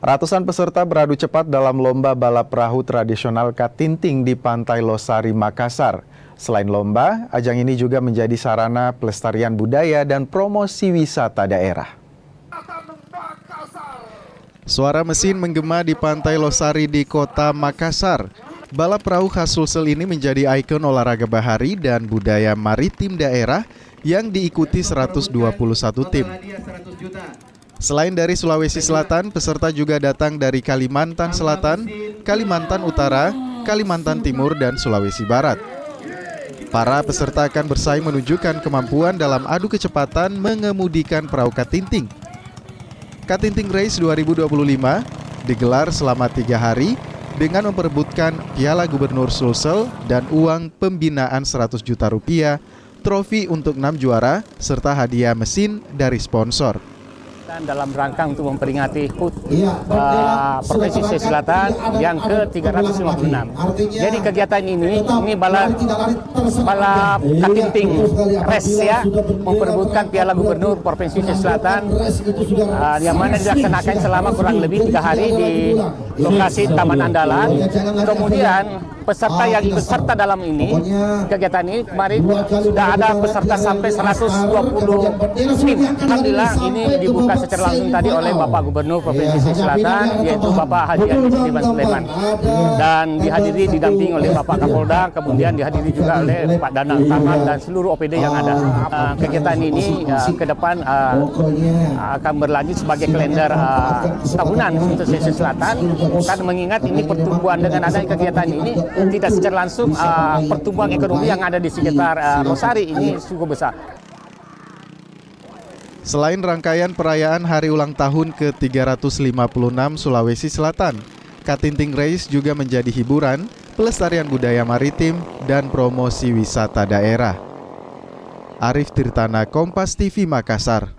Ratusan peserta beradu cepat dalam lomba balap perahu tradisional Katinting di Pantai Losari, Makassar. Selain lomba, ajang ini juga menjadi sarana pelestarian budaya dan promosi wisata daerah. Suara mesin menggema di Pantai Losari di kota Makassar. Balap perahu khas Sulsel ini menjadi ikon olahraga bahari dan budaya maritim daerah yang diikuti 121 tim. Selain dari Sulawesi Selatan, peserta juga datang dari Kalimantan Selatan, Kalimantan Utara, Kalimantan Timur, dan Sulawesi Barat. Para peserta akan bersaing menunjukkan kemampuan dalam adu kecepatan mengemudikan perahu Katinting. Katinting Race 2025 digelar selama 3 hari dengan memperebutkan Piala Gubernur Sulsel dan uang pembinaan 100 juta rupiah, trofi untuk 6 juara, serta hadiah mesin dari sponsor. Dalam rangka untuk memperingati HUT Provinsi Sulawesi Selatan yang ke-356. Jadi kegiatan ini balap Katinting Race ya, memperebutkan Piala Gubernur Provinsi Sulawesi Selatan yang mana dilaksanakan selama kurang lebih 3 hari di lokasi Taman Andalan. Kemudian peserta yang ikut serta dalam ini kegiatan ini kemarin sudah ada peserta sampai 120 tim. Alhamdulillah ini dibuka secara langsung tadi oleh Bapak Gubernur Provinsi Sulawesi Selatan, yaitu Bapak Haji Anies Sudirman Sulaiman, dan dihadiri didampingi oleh Bapak Kapolda, kemudian dihadiri juga oleh Pak Danang Taman dan seluruh OPD yang ada. Kegiatan ini ke depan akan berlanjut sebagai kalender tahunan untuk Sulawesi Selatan, kan mengingat ini pertumbuhan dengan adanya kegiatan ini tidak secara langsung pertumbuhan ekonomi yang ada di sekitar Losari ini cukup besar. Selain rangkaian perayaan hari ulang tahun ke-356 Sulawesi Selatan, Katinting Race juga menjadi hiburan, pelestarian budaya maritim, dan promosi wisata daerah. Arif Tirtana, Kompas TV, Makassar.